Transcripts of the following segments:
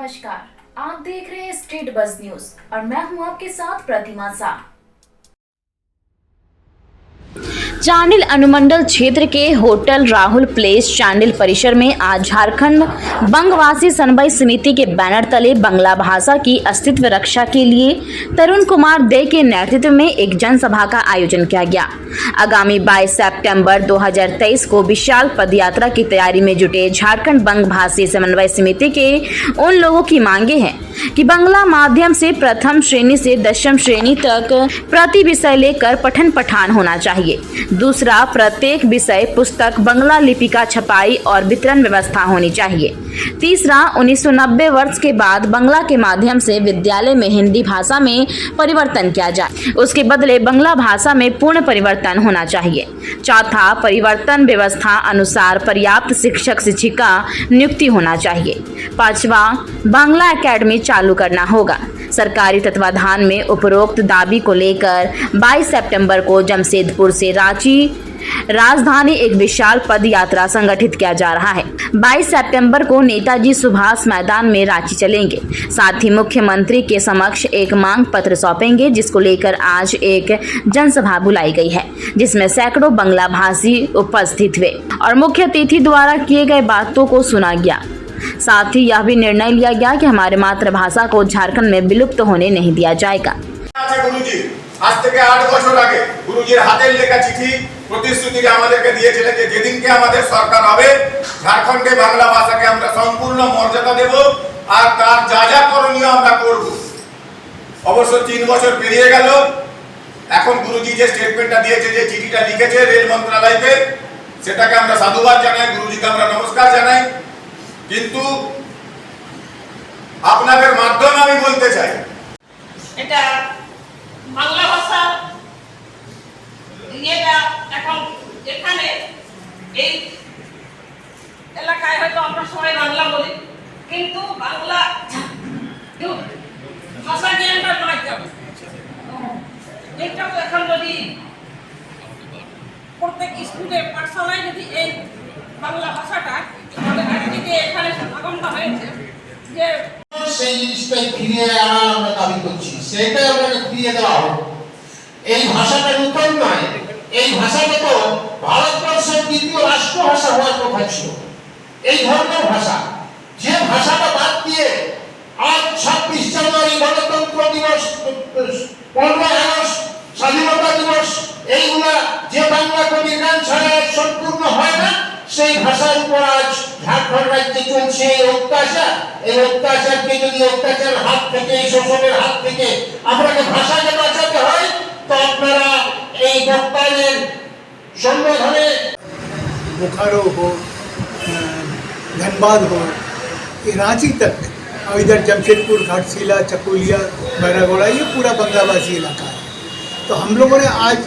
नमस्कार, आप देख रहे हैं स्टेट बज़ न्यूज और मैं हूं आपके साथ प्रतिमा शाह। चांडिल अनुमंडल क्षेत्र के होटल राहुल प्लेस चांडिल परिसर में आज झारखंड बंगवासी समन्वय समिति के बैनर तले बंगला भाषा की अस्तित्व रक्षा के लिए तरुण कुमार दे के नेतृत्व में एक जनसभा का आयोजन किया गया। आगामी 22 सितंबर 2023 को विशाल पदयात्रा की तैयारी में जुटे झारखंड बंगभाषी समन्वय समिति के उन लोगों की मांगे हैं कि बंगला माध्यम से प्रथम श्रेणी से 10वीं श्रेणी तक प्रति विषय लेकर पठन पठान होना चाहिए। दूसरा, प्रत्येक विषय पुस्तक बंगला लिपि का छपाई और वितरण व्यवस्था होनी चाहिए। तीसरा, 1990 वर्ष के बाद बंगला के माध्यम से विद्यालय में हिंदी भाषा में परिवर्तन किया जाए, उसके बदले बंगला भाषा में पूर्ण परिवर्तन होना चाहिए। चौथा, परिवर्तन व्यवस्था अनुसार पर्याप्त शिक्षक शिक्षिका नियुक्ति होना चाहिए। पांचवा, बांग्ला एकेडमी चालू करना होगा। सरकारी तत्वाधान में उपरोक्त दाबी को लेकर 22 सितंबर को जमशेदपुर से रांची राजधानी एक विशाल पद यात्रा संगठित किया जा रहा है। 22 सितंबर को नेताजी सुभाष मैदान में रांची चलेंगे। साथ ही मुख्यमंत्री के समक्ष एक मांग पत्र सौंपेंगे, जिसको लेकर आज एक जनसभा बुलाई गई है, जिसमें सैकड़ों बंगला भाषी उपस्थित हुए और मुख्य अतिथि द्वारा किए गए बातों को सुना गया। साथ ही यह भी निर्णय लिया गया कि हमारे मातृभाषा को झारखंड में विलुप्त होने नहीं दिया जाएगा। आज থেকে 8 বছর আগে গুরুজির হাতের লেখা চিঠি প্রতিশ্রুতি আমাদেরকে দিয়েছিলেন যে যেদিনকে আমাদের সরকার হবে ঝাড়খণ্ডে বাংলা ভাষাকে আমরা সম্পূর্ণ মর্যাদা দেব আর তার যা যা করণীয় আমরা করব। অবশ্য 3 বছর পেরিয়ে গেল। এখন গুরুজি যে স্টেটমেন্টটা দিয়েছে, যে চিঠিটা লিখেছে রেল মন্ত্রণালয়কে, সেটাকে আমরা সাধুবাদ জানাই, গুরুজিকে আমরা নমস্কার জানাই। কিন্তু আপনাদের মাধ্যমে আমি বলতে চাই, এটা বাংলা ভাষা এটা এখন এখানে এই এলাকায় হয়তো আমরা সবাই বাংলা বলি, কিন্তু বাংলা ভাষা জ্ঞানটা নয় কেমন এটাও এখন যদি প্রত্যেক স্কুলে পাঠশালায় যদি এই বাংলা ভাষাটা আমাদের দিকে এখানে আগমন হয়েছে যে সেই জিনিসটাই ফিরিয়ে আনার আমরা দাবি করছি, সেটাই আমাকে ফিরিয়ে দেওয়া হোক। এই ভাষাটা নতুন নয়, এই ভাষাটা তো ভারতবর্ষের দ্বিতীয় রাষ্ট্রভাষা হওয়ার কথা ছিল। এই ধরনের ভাষা, যে ভাষাটা বাদ দিয়ে আজ 26 জানুয়ারি গণতন্ত্র দিবস, 15 আগস্ট স্বাধীনতা দিবস, এইগুলা যে বাংলা কবির গান ছাড়া সম্পূর্ণ হয় না, সেই ভাষার উপর আজ ঝাড়খণ্ড রাজ্যে চলছে এই অত্যাচার। এই অত্যাচারকে যদি অত্যাচারের হাত থেকে, এই শোষণের হাত থেকে আপনাকে ভাষাকে বাঁচাতে হয়, তো আপনারা এই বক্তাদের সম্বোধনে बोकारो हो, धनबाद हो, ये रांची तक और इधर जमशेदपुर, घाटशिला, चकुलिया, बैरागोड़ा, ये पूरा बंगलाभाषी इलाका है। तो हम लोगों ने आज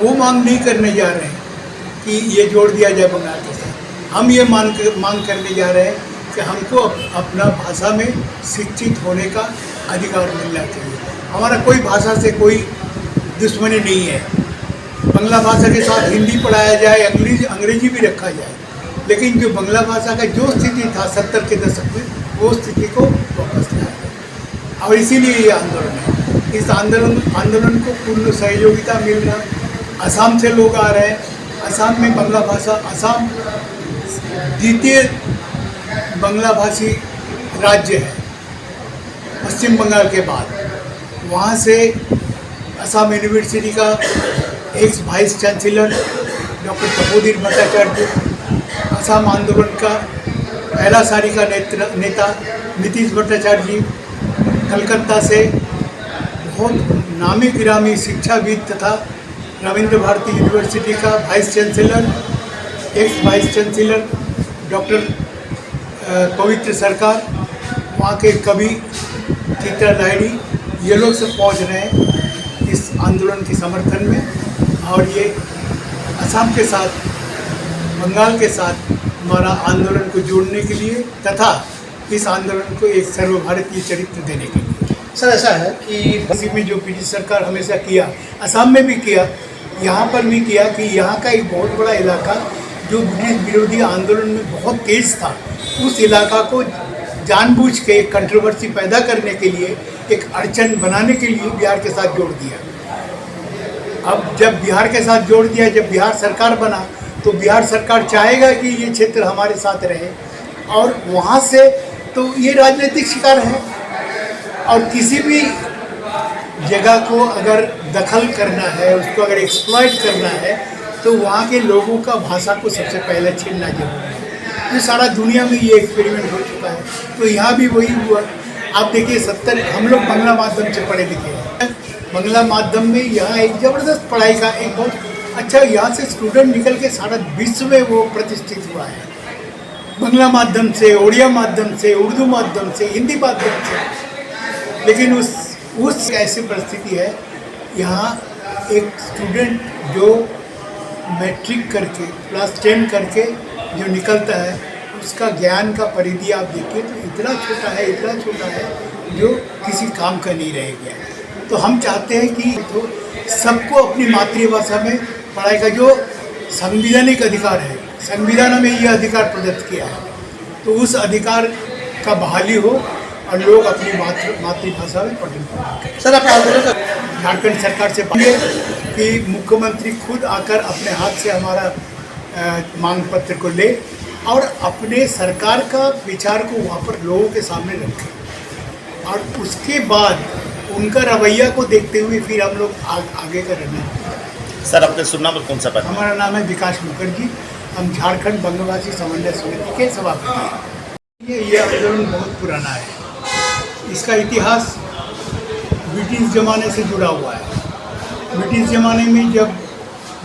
वो मांग नहीं करने जा रहे हैं कि ये जोड़ दिया जाए बंगाल के साथ। हम ये मांग करने जा रहे हैं कि हमको अपना भाषा में शिक्षित होने का अधिकार मिलना चाहिए। हमारा कोई भाषा से कोई दुश्मनी नहीं है। बंगला भाषा के साथ हिंदी पढ़ाया जाए, अंग्रेजी भी रखा जाए, लेकिन जो बंगला भाषा का जो स्थिति था 70 के दशक में, वो स्थिति को वापस लाया गया और इसीलिए ये आंदोलन है। इस आंदोलन को पूर्ण सहयोगिता मिल रहा। असम से लोग आ रहे हैं। असम में बंगला भाषा, असम द्वितीय बंगला भाषी राज्य है पश्चिम बंगाल के बाद। वहाँ से असम यूनिवर्सिटी का ex vice chancellor doctor Tapodhir Bhattacharya, Assam आंदोलन का पहला सारी का नेता नीतीश भट्टाचार्य जी, कलकत्ता से बहुत नामी गिरामी शिक्षाविद तथा रविंद्र भारती यूनिवर्सिटी का vice chancellor, x vice chancellor doctor पवित्र सरकार, वहाँ के कवि चित्रा लाहिड़ी, ये लोग सब पहुँच रहे हैं इस आंदोलन के समर्थन में। और ये असम के साथ, बंगाल के साथ हमारा आंदोलन को जोड़ने के लिए तथा इस आंदोलन को एक सर्वभारतीय चरित्र देने के लिए। सर ऐसा है कि इसी में जो ब्रिटिश सरकार हमेशा किया, असम में भी किया, यहाँ पर भी किया कि यहाँ का एक बहुत बड़ा इलाका जो ब्रिटिश विरोधी आंदोलन में बहुत तेज था, उस इलाका को जानबूझ के एक कंट्रोवर्सी पैदा करने के लिए, एक अड़चन बनाने के लिए बिहार के साथ जोड़ दिया। अब जब बिहार के साथ जोड़ दिया, जब बिहार सरकार बना, तो बिहार सरकार चाहेगा कि ये क्षेत्र हमारे साथ रहे, और वहाँ से तो ये राजनीतिक शिकार है। और किसी भी जगह को अगर दखल करना है, उसको अगर एक्सप्लॉइट करना है, तो वहाँ के लोगों का भाषा को सबसे पहले छीनना जरूरी है। ये सारा दुनिया में ये एक्सपेरिमेंट हो चुका है, तो यहाँ भी वही हुआ। आप देखिए 70 हम लोग बांग्ला माध्यम से पढ़े लिखे हैं। बांग्ला माध्यम में यहाँ एक ज़बरदस्त पढ़ाई का एक बहुत अच्छा, यहाँ से स्टूडेंट निकल के सारा विश्व में वो प्रतिष्ठित हुआ है। बांग्ला माध्यम से, उड़िया माध्यम से, उर्दू माध्यम से, हिंदी माध्यम से। लेकिन उस ऐसी परिस्थिति है, यहाँ एक स्टूडेंट जो मैट्रिक करके क्लास 10 करके जो निकलता है, उसका ज्ञान का परिधि आप देखिए तो इतना छोटा है, इतना छोटा है, जो किसी काम का नहीं रह गया। तो हम चाहते हैं कि तो सबको अपनी मातृभाषा में पढ़ाई का जो संवैधानिक अधिकार है, संविधान में यह अधिकार प्रदत्त किया है, तो उस अधिकार का बहाली हो और लोग अपनी मातृभाषा में पढ़ें। सर, आप आंदोलन झारखंड सरकार से मांगे कि मुख्यमंत्री खुद आकर अपने हाथ से हमारा मांग पत्र को ले और अपने सरकार का विचार को वहाँ पर लोगों के सामने रखें, और उसके बाद उनका रवैया को देखते हुए फिर हम लोग आगे का रहना। सर, आपके शुभ नाम कौन सा पद? हमारा नाम है विकास मुखर्जी। हम झारखंड बंगवासी समन्वय समिति के सभापति हैं। ये आंदोलन बहुत पुराना है। इसका इतिहास ब्रिटिश ज़माने से जुड़ा हुआ है। ब्रिटिश ज़माने में जब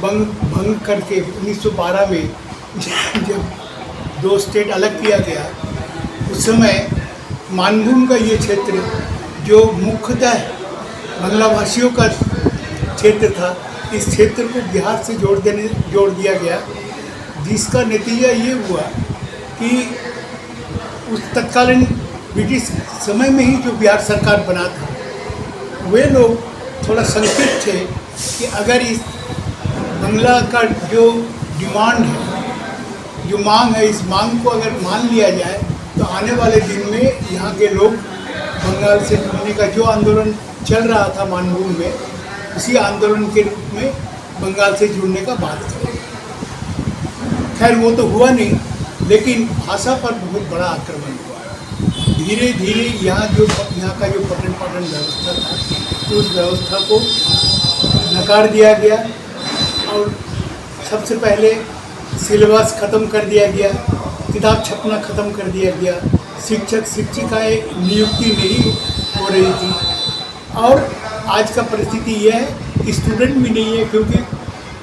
भंग करके 1912 में जब 2 स्टेट अलग किया गया, उस समय मानभूम का ये क्षेत्र जो मुख्यतः बांग्ला भाषियों का क्षेत्र था, इस क्षेत्र को बिहार से जोड़ दिया गया, जिसका नतीजा ये हुआ कि उस तत्कालीन ब्रिटिश समय में ही जो बिहार सरकार बना था, वे लोग थोड़ा संकित थे कि अगर इस बांग्ला का जो डिमांड है, जो मांग है, इस मांग को अगर मान लिया जाए तो आने वाले दिन में यहाँ के लोग बंगाल से जुड़ने का जो आंदोलन चल रहा था मानभूम में, उसी आंदोलन के रूप में बंगाल से जुड़ने का बात करें। खैर वो तो हुआ नहीं, लेकिन भाषा पर बहुत बड़ा आक्रमण हुआ। धीरे धीरे यहाँ का जो पठन पाठन व्यवस्था था, तो उस व्यवस्था को नकार दिया गया और सबसे पहले सिलेबस ख़त्म कर दिया गया, किताब छपना ख़त्म कर दिया गया, शिक्षक शिक्षिकाएँ नियुक्ति नहीं हो रही थी। और आज का परिस्थिति यह है कि स्टूडेंट भी नहीं है, क्योंकि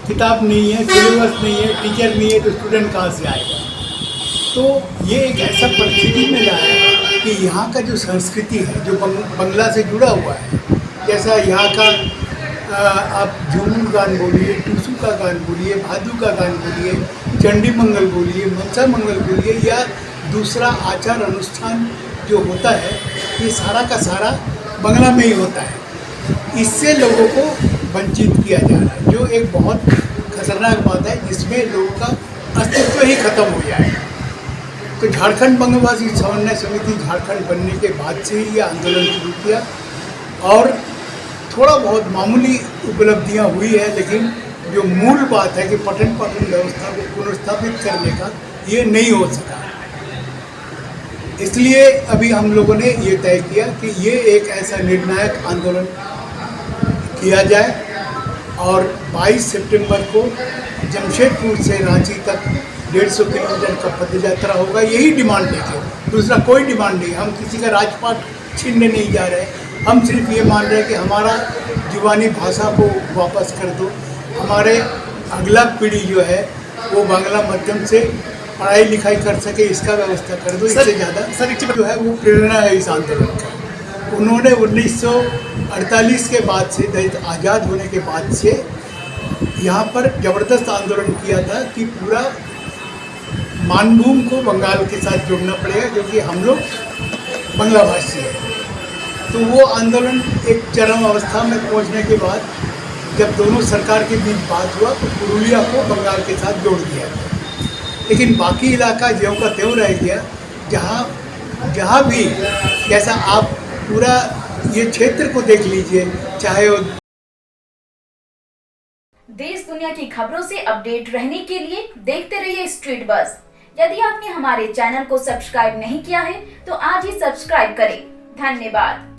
किताब नहीं है, सिलेबस नहीं है, टीचर नहीं है, तो स्टूडेंट कहाँ से आएगा। तो ये एक ऐसा परिस्थिति में लाया है कि यहाँ का जो संस्कृति है, जो बंगला से जुड़ा हुआ है, जैसा यहाँ का आप झूमर गान बोलिए, टूसू का गान बोलिए, भादू का गान बोलिए, चंडी मंगल बोलिए, मनसा मंगल बोलिए, या दूसरा आचार अनुष्ठान जो होता है, ये सारा का सारा बांग्ला में ही होता है। इससे लोगों को वंचित किया जा रहा है, जो एक बहुत खतरनाक बात है, जिसमें लोगों का अस्तित्व ही खत्म हो जाएगा। तो झारखंड बंगवासी समन्वय समिति झारखंड बनने के बाद से ही ये आंदोलन शुरू किया, और थोड़ा बहुत मामूली उपलब्धियां हुई है, लेकिन जो मूल बात है कि पठन पाठन व्यवस्था को पुनर्स्थापित करने का, ये नहीं हो सका। इसलिए अभी हम लोगों ने ये तय किया कि ये एक ऐसा निर्णायक आंदोलन किया जाए, और 22 सितंबर को जमशेदपुर से रांची तक 150 किलोमीटर का पद यात्रा होगा। यही डिमांड लेके, दूसरा कोई डिमांड नहीं। हम किसी का राजपाट छीनने नहीं जा रहे, हम सिर्फ ये मान रहे हैं कि हमारा जुबानी भाषा को वापस कर दो, हमारे अगला पीढ़ी जो है वो बांग्ला माध्यम से पढ़ाई लिखाई कर सके, इसका व्यवस्था कर दो। इससे ज़्यादा सर जो है वो प्रेरणा है इस आंदोलन का। उन्होंने 1948 के बाद से, देश आज़ाद होने के बाद से यहाँ पर ज़बरदस्त आंदोलन किया था कि पूरा मानभूम को बंगाल के साथ जोड़ना पड़ेगा, क्योंकि हम लोग बांग्ला भाषी हैं। तो वो आंदोलन एक चरम अवस्था में पहुँचने के बाद जब दोनों सरकार के बीच बात हुआ, तो पुरुलिया को बंगाल के साथ जोड़ दिया गया, लेकिन बाकी इलाका ज्यों का त्यों रह गया। जहाँ जहाँ भी, जैसा आप पूरा ये क्षेत्र को देख लीजिए, चाहे वो देश दुनिया की खबरों से अपडेट रहने के लिए देखते रहिए स्ट्रीट बस। यदि आपने हमारे चैनल को सब्सक्राइब नहीं किया है तो आज ही सब्सक्राइब करें। धन्यवाद।